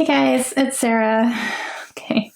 guys, it's Sarah. Okay,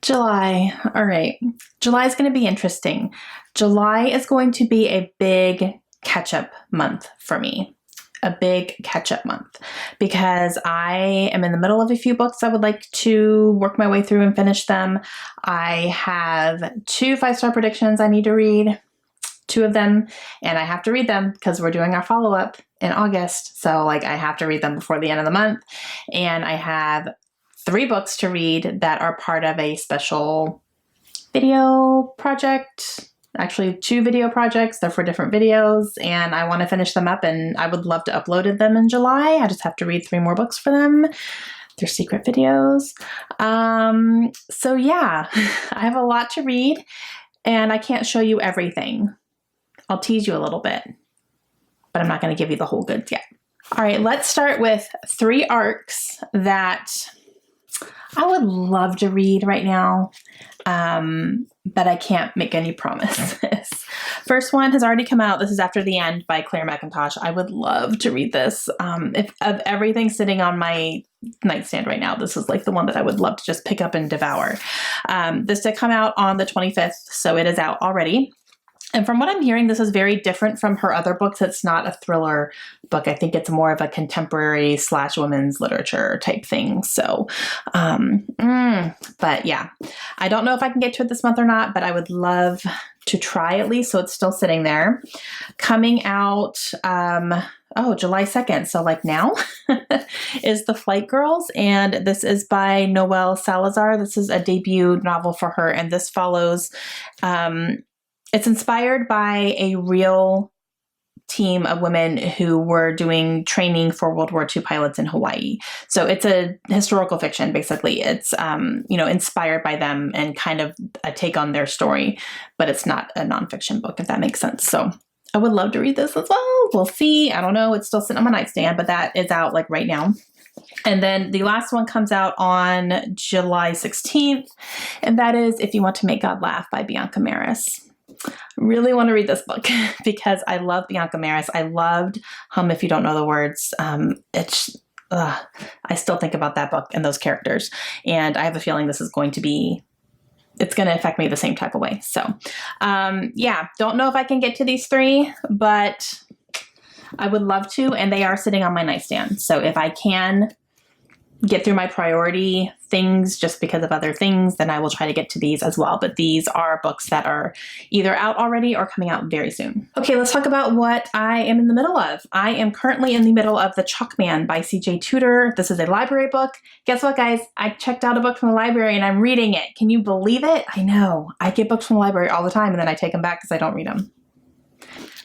July. All right, July is going to be interesting. July is going to be a big catch-up month for me. A big catch-up month because I am in the middle of a few books I would like to work my way through and finish them. I have 2 5-star predictions I need to read, 2 of them, and I have to read them because we're doing our follow-up in August. So I have to read them before the end of the month. And I have 3 books to read that are part of a special video project. Actually 2 video projects. They're for different videos and I want to finish them up and I would love to upload them in July. I just have to read 3 more books for them. They're secret videos. So yeah, I have a lot to read and I can't show you everything. I'll tease you a little bit, but I'm not going to give you the whole goods yet. All right, let's start with 3 arcs that I would love to read right now, but I can't make any promises. First one has already come out. This is After the End by Claire McIntosh. I would love to read this. If of everything sitting on my nightstand right now, this is the one that I would love to just pick up and devour. This did come out on the 25th, so it is out already. And from what I'm hearing, this is very different from her other books. It's not a thriller book. I think it's more of a contemporary / women's literature type thing. So, but yeah, I don't know if I can get to it this month or not, but I would love to try at least. So it's still sitting there. Coming out, July 2nd. So now is The Flight Girls. And this is by Noelle Salazar. This is a debut novel for her. And this follows, it's inspired by a real team of women who were doing training for World War II pilots in Hawaii. So it's a historical fiction, basically. It's, inspired by them and kind of a take on their story, but it's not a nonfiction book, if that makes sense. So I would love to read this as well. We'll see. I don't know. It's still sitting on my nightstand, but that is out right now. And then the last one comes out on July 16th, and that is If You Want to Make God Laugh by Bianca Maris. Really want to read this book because I love Bianca Maris. I loved Hum If You Don't Know the Words. I still think about that book and those characters. And I have a feeling this is going to affect me the same type of way. So yeah, don't know if I can get to these 3, but I would love to. And they are sitting on my nightstand. So if I can get through my priority things just because of other things, then I will try to get to these as well. But these are books that are either out already or coming out very soon. Okay, let's talk about what I am in the middle of. I am currently in the middle of The Chalkman by C.J. Tudor. This is a library book. Guess what, guys? I checked out a book from the library and I'm reading it. Can you believe it? I know. I get books from the library all the time and then I take them back because I don't read them.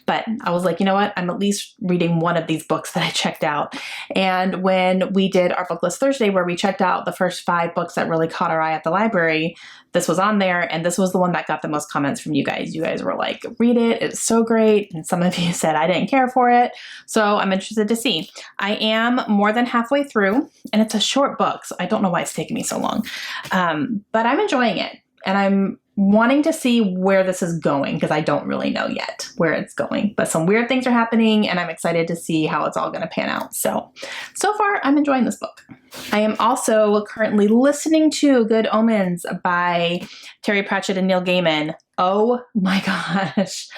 But I was like, you know what? I'm at least reading one of these books that I checked out. And when we did our book list Thursday, where we checked out the first 5 books that really caught our eye at the library, this was on there. And this was the one that got the most comments from you guys. You guys were like, read it. It's so great. And some of you said I didn't care for it. So I'm interested to see. I am more than halfway through and it's a short book. So I don't know why it's taking me so long. But I'm enjoying it. And I'm wanting to see where this is going because I don't really know yet where it's going, but some weird things are happening and I'm excited to see how it's all going to pan out. So far I'm enjoying this book. I am also currently listening to Good Omens by Terry Pratchett and Neil Gaiman. Oh my gosh.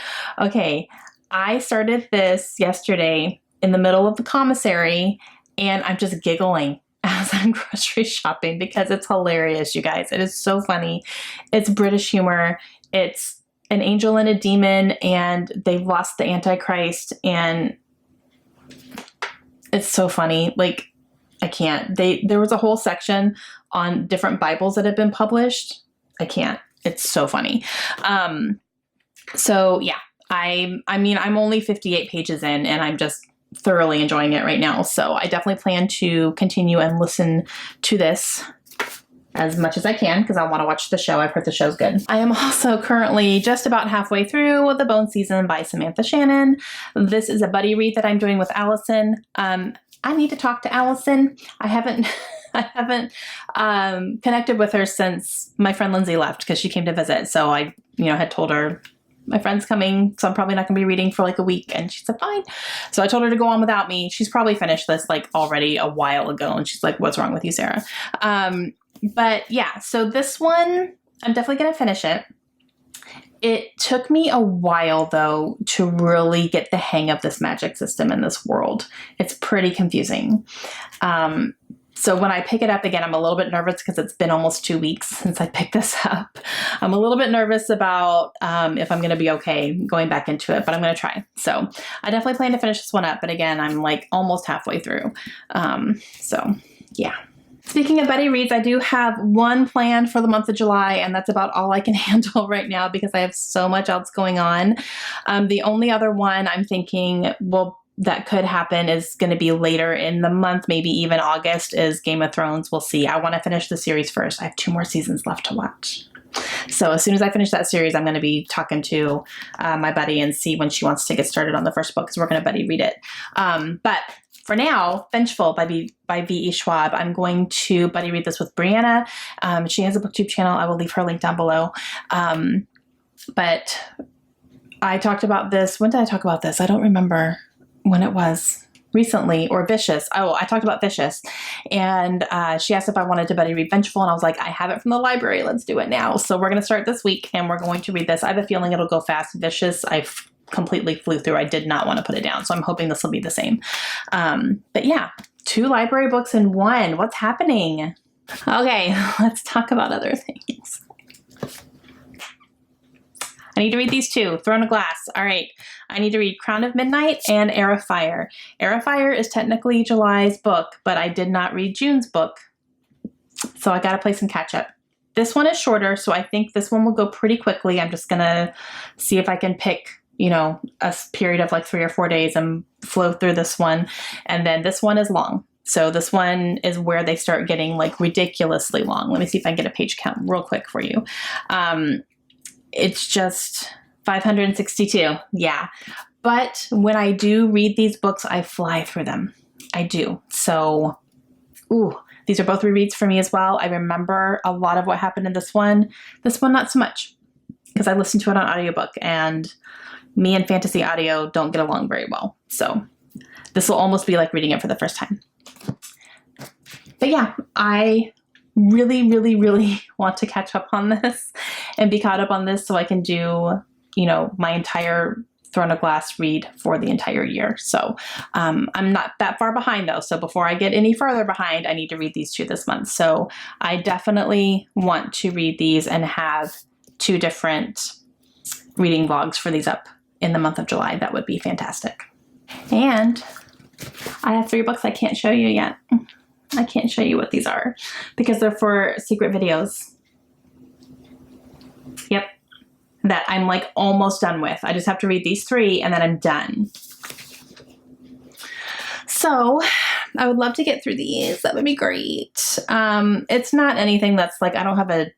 Okay. I started this yesterday in the middle of the commissary and I'm just giggling as I'm grocery shopping because it's hilarious, you guys. It is so funny. It's British humor. It's an angel and a demon and they've lost the Antichrist and it's so funny. I can't. There was a whole section on different Bibles that have been published. I can't. It's so funny. So yeah, I'm only 58 pages in and I'm just thoroughly enjoying it right now. So I definitely plan to continue and listen to this as much as I can because I want to watch the show. I've heard the show's good. I am also currently just about halfway through The Bone Season by Samantha Shannon. This is a buddy read that I'm doing with Allison. I need to talk to Allison. I haven't connected with her since my friend Lindsay left because she came to visit. So I, had told her my friend's coming, so I'm probably not gonna be reading for like a week. And she said, fine. So I told her to go on without me. She's probably finished this like already a while ago. And she's like, what's wrong with you, Sarah? But yeah, so this one, I'm definitely gonna finish it. It took me a while though to really get the hang of this magic system in this world. It's pretty confusing. So when I pick it up again, I'm a little bit nervous because it's been almost 2 weeks since I picked this up. I'm a little bit nervous about if I'm going to be okay going back into it, but I'm going to try. So I definitely plan to finish this one up. But again, I'm like almost halfway through. So yeah. Speaking of buddy reads, I do have one planned for the month of July, and that's about all I can handle right now because I have so much else going on. The only other one I'm thinking that could happen is going to be later in the month, maybe even August, is Game of Thrones. We'll see. I want to finish the series first. I have 2 more seasons left to watch. So as soon as I finish that series, I'm going to be talking to my buddy and see when she wants to get started on the first book because we're going to buddy read it. But for now, Vengeful by V.E. Schwab. I'm going to buddy read this with Brianna. She has a booktube channel. I will leave her link down below. But I talked about this. When did I talk about this? I don't remember when it was. Recently, or Vicious. Oh, I talked about Vicious. And she asked if I wanted to buddy read Vengeful, and I was like, I have it from the library. Let's do it now. So we're going to start this week, and we're going to read this. I have a feeling it'll go fast. Vicious, I've completely flew through. I did not want to put it down, so I'm hoping this will be the same. But yeah, 2 library books in 1. What's happening? Okay, let's talk about other things. I need to read these 2. Throne of Glass. All right. I need to read Crown of Midnight and Heir of Fire. Heir of Fire is technically July's book, but I did not read June's book. So I got to play some catch up. This one is shorter, so I think this one will go pretty quickly. I'm just going to see if I can pick, you know, a period of like 3 or 4 days and flow through this one. And then this one is long. So this one is where they start getting like ridiculously long. Let me see if I can get a page count real quick for you. It's just 562. Yeah. But when I do read these books, I fly through them. I do. So, these are both rereads for me as well. I remember a lot of what happened in this one. This one, not so much, because I listened to it on audiobook, and me and fantasy audio don't get along very well. So this will almost be like reading it for the first time. But yeah, I really, really, really want to catch up on this and be caught up on this so I can do, you know, my entire Throne of Glass read for the entire year. So I'm not that far behind though. So before I get any further behind, I need to read these 2 this month. So I definitely want to read these and have 2 different reading vlogs for these up in the month of July. That would be fantastic. And I have 3 books I can't show you yet. I can't show you what these are because they're for secret videos. Yep. That I'm like almost done with. I just have to read these 3 and then I'm done. So I would love to get through these. That would be great. It's not anything that's like, I don't have a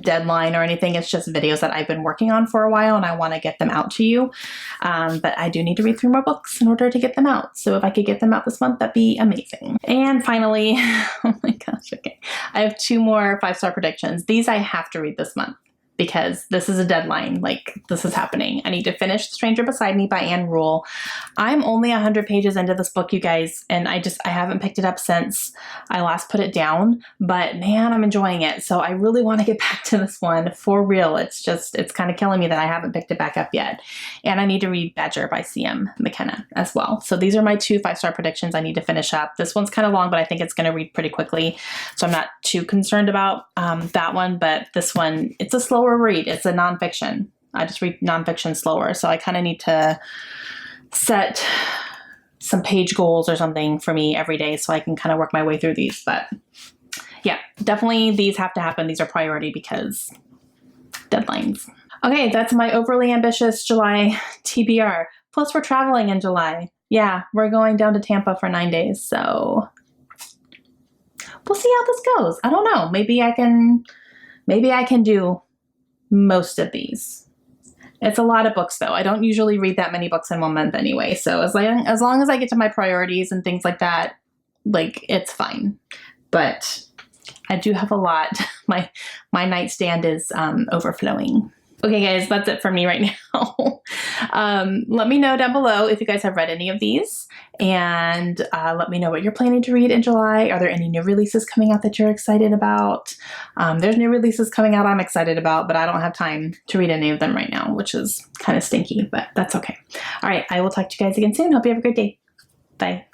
deadline or anything. It's just videos that I've been working on for a while and I want to get them out to you. But I do need to read 3 more books in order to get them out. So if I could get them out this month, that'd be amazing. And finally, oh my gosh, okay. I have 2 more 5-star predictions. These I have to read this month because this is a deadline. Like, this is happening. I need to finish The Stranger Beside Me by Anne Rule. I'm only 100 pages into this book, you guys, and I haven't picked it up since I last put it down, but man, I'm enjoying it. So I really want to get back to this one for real. It's kind of killing me that I haven't picked it back up yet. And I need to read Badger by C.M. McKenna as well. So these are my 2 5-star predictions I need to finish up. This one's kind of long, but I think it's going to read pretty quickly. So I'm not too concerned about that one, but this one, it's a slower read. It's a nonfiction. I just read nonfiction slower. So I kind of need to set some page goals or something for me every day so I can kind of work my way through these. But yeah, definitely these have to happen. These are priority because deadlines. Okay, that's my overly ambitious July TBR. Plus we're traveling in July. Yeah, we're going down to Tampa for 9 days. So we'll see how this goes. I don't know. Maybe I can do most of these. It's a lot of books though. I don't usually read that many books in 1 month anyway. So as long as I get to my priorities and things like that, like it's fine. But I do have a lot. My nightstand is overflowing. Okay, guys, that's it for me right now. Let me know down below if you guys have read any of these, and let me know what you're planning to read in July. Are there any new releases coming out that you're excited about? There's new releases coming out I'm excited about, but I don't have time to read any of them right now, which is kind of stinky, but that's okay. All right, I will talk to you guys again soon. Hope you have a great day. Bye.